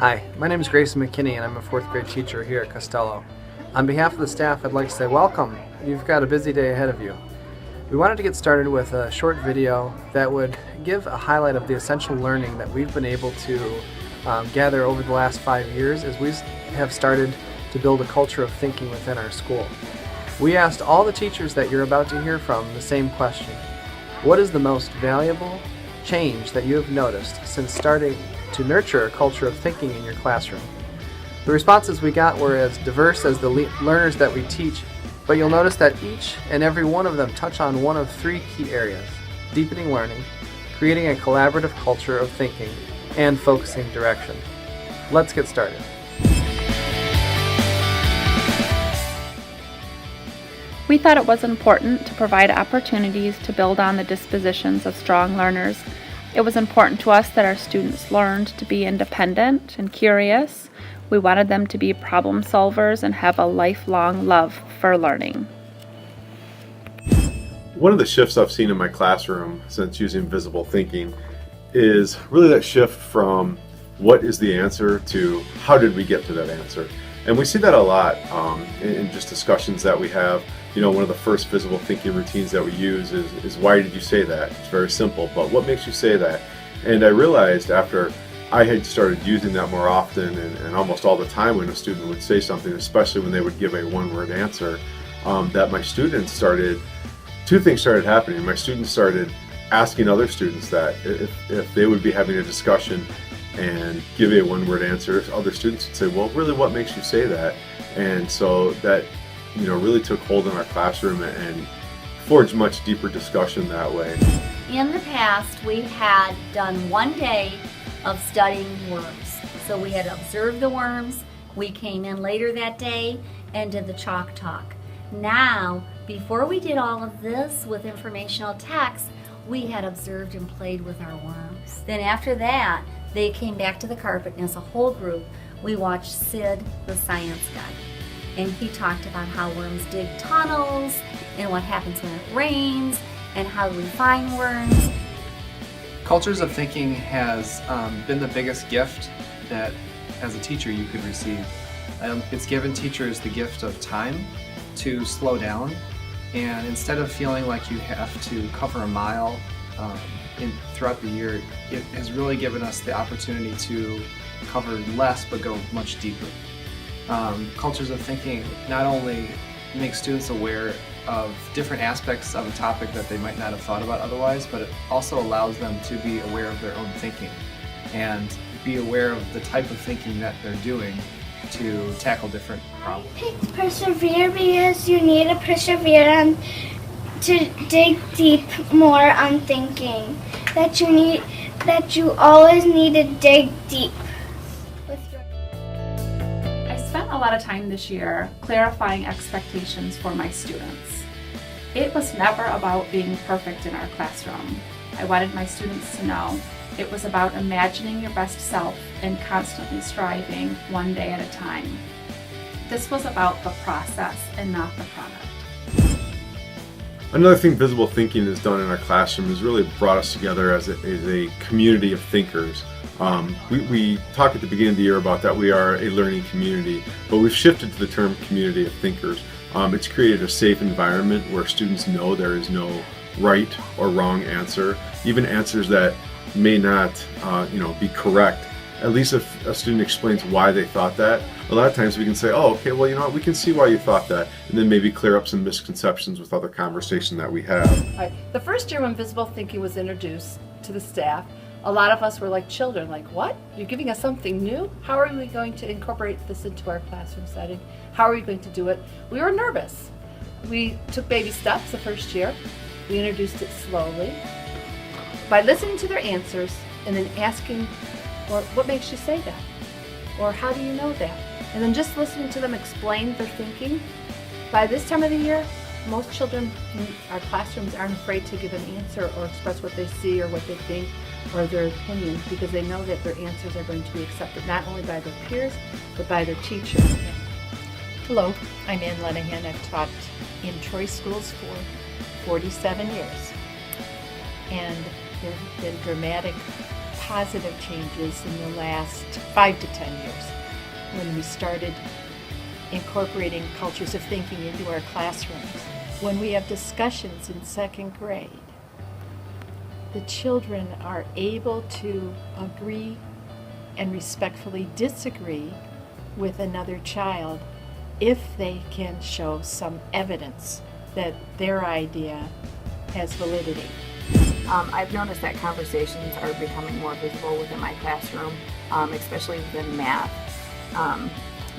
Hi, my name is Grayson McKinney and I'm a 4th grade teacher here at Costello. On behalf of the staff, I'd like to say welcome. You've got a busy day ahead of you. We wanted to get started with a short video that would give a highlight of the essential learning that we've been able to gather over the last 5 years as we have started to build a culture of thinking within our school. We asked all the teachers that you're about to hear from the same question. What is the most valuable change that you have noticed since starting to nurture a culture of thinking in your classroom? The responses we got were as diverse as the learners that we teach, but you'll notice that each and every one of them touch on one of 3 key areas: deepening learning, creating a collaborative culture of thinking, and focusing direction. Let's get started. We thought it was important to provide opportunities to build on the dispositions of strong learners. It was important to us that our students learned to be independent and curious. We wanted them to be problem solvers and have a lifelong love for learning. One of the shifts I've seen in my classroom since using visible thinking is really that shift from what is the answer to how did we get to that answer. And we see that a lot in just discussions that we have. You know, one of the first visible thinking routines that we use is why did you say that? It's very simple, but what makes you say that? And I realized after I had started using that more often and almost all the time when a student would say something, especially when they would give a one-word answer, that my students two things started happening. My students started asking other students that if they would be having a discussion and give a one-word answer, other students would say, well, really, what makes you say that? And so that, you know, really took hold in our classroom and forged much deeper discussion that way. In the past, we had done one day of studying worms. So we had observed the worms, we came in later that day and did the chalk talk. Now, before we did all of this with informational text, we had observed and played with our worms. Then after that, they came back to the carpet and as a whole group, we watched Sid, the science guy. And he talked about how worms dig tunnels and what happens when it rains and how we find worms. Cultures of thinking has been the biggest gift that as a teacher you could receive. It's given teachers the gift of time to slow down, and instead of feeling like you have to cover a mile throughout the year, it has really given us the opportunity to cover less but go much deeper. Cultures of thinking not only make students aware of different aspects of a topic that they might not have thought about otherwise, but it also allows them to be aware of their own thinking and be aware of the type of thinking that they're doing to tackle different problems. I picked persevere because you need to persevere and to dig deep more on thinking. That you always need to dig deep. I spent a lot of time this year clarifying expectations for my students. It was never about being perfect in our classroom. I wanted my students to know it was about imagining your best self and constantly striving one day at a time. This was about the process and not the product. Another thing visible thinking has done in our classroom is really brought us together as a community of thinkers. We talked at the beginning of the year about that we are a learning community, but we've shifted to the term community of thinkers. It's created a safe environment where students know there is no right or wrong answer, even answers that may not be correct. At least if a student explains why they thought that, a lot of times we can say, oh, okay, well, you know what, we can see why you thought that, and then maybe clear up some misconceptions with other conversation that we have. Right. The first year when visible thinking was introduced to the staff, a lot of us were like children, like, what? You're giving us something new? How are we going to incorporate this into our classroom setting? How are we going to do it? We were nervous. We took baby steps the first year. We introduced it slowly by listening to their answers and then asking, well, what makes you say that? Or how do you know that? And then just listening to them explain their thinking. By this time of the year, most children in our classrooms aren't afraid to give an answer or express what they see or what they think or their opinion, because they know that their answers are going to be accepted not only by their peers, but by their teachers. Hello, I'm Ann Lenahan. I've taught in Troy schools for 47 years. And there have been dramatic positive changes in the last 5 to 10 years when we started incorporating cultures of thinking into our classrooms. When we have discussions in 2nd grade, the children are able to agree and respectfully disagree with another child if they can show some evidence that their idea has validity. I've noticed that conversations are becoming more visible within my classroom, especially within math.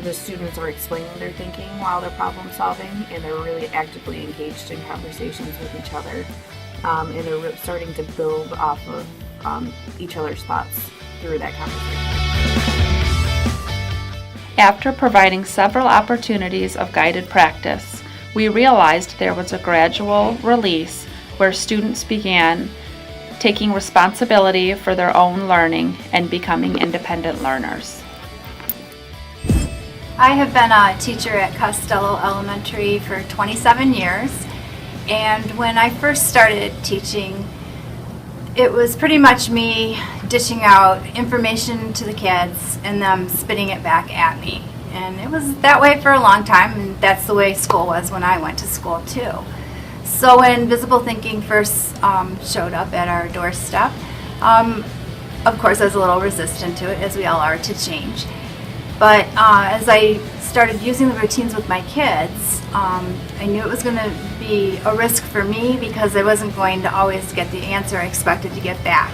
The students are explaining their thinking while they're problem solving, and they're really actively engaged in conversations with each other. And they're starting to build off of each other's thoughts through that conversation. After providing several opportunities of guided practice, we realized there was a gradual release where students began taking responsibility for their own learning and becoming independent learners. I have been a teacher at Costello Elementary for 27 years, and when I first started teaching, it was pretty much me dishing out information to the kids and them spitting it back at me. And it was that way for a long time, and that's the way school was when I went to school too. So when visible thinking first showed up at our doorstep, of course I was a little resistant to it, as we all are to change. But as I started using the routines with my kids, I knew it was going to be a risk for me because I wasn't going to always get the answer I expected to get back.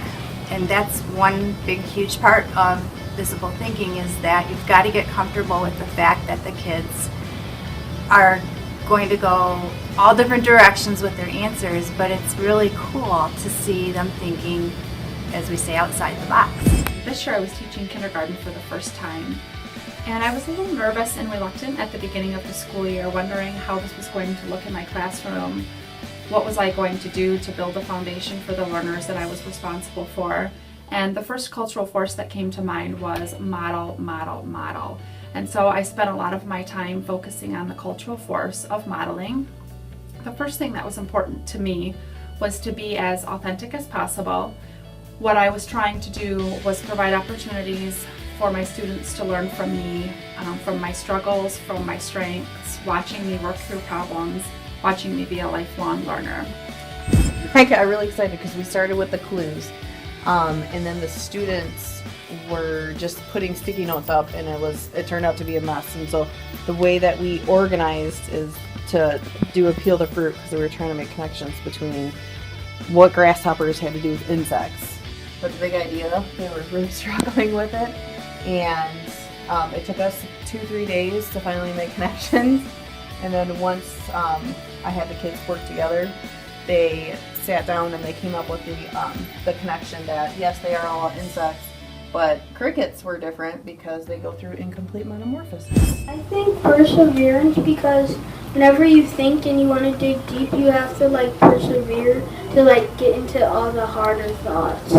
And that's one big, huge part of visible thinking, is that you've got to get comfortable with the fact that the kids are going to go all different directions with their answers, but it's really cool to see them thinking, as we say, outside the box. This year I was teaching kindergarten for the first time, and I was a little nervous and reluctant at the beginning of the school year, wondering how this was going to look in my classroom. What was I going to do to build a foundation for the learners that I was responsible for? And the first cultural force that came to mind was model, model, model. And so I spent a lot of my time focusing on the cultural force of modeling. The first thing that was important to me was to be as authentic as possible. What I was trying to do was provide opportunities for my students to learn from me, from my struggles, from my strengths, watching me work through problems, watching me be a lifelong learner. I got really excited because we started with the clues, and then the students were just putting sticky notes up, and it turned out to be a mess. And so the way that we organized is to do a peel the fruit, because we were trying to make connections between what grasshoppers had to do with insects. But the big idea, they were really struggling with it, and it took us 2-3 days to finally make connections. And then once I had the kids work together, they sat down and they came up with the connection that yes, they are all insects, but crickets were different because they go through incomplete metamorphosis. I think perseverance, because whenever you think and you want to dig deep, you have to persevere to get into all the harder thoughts.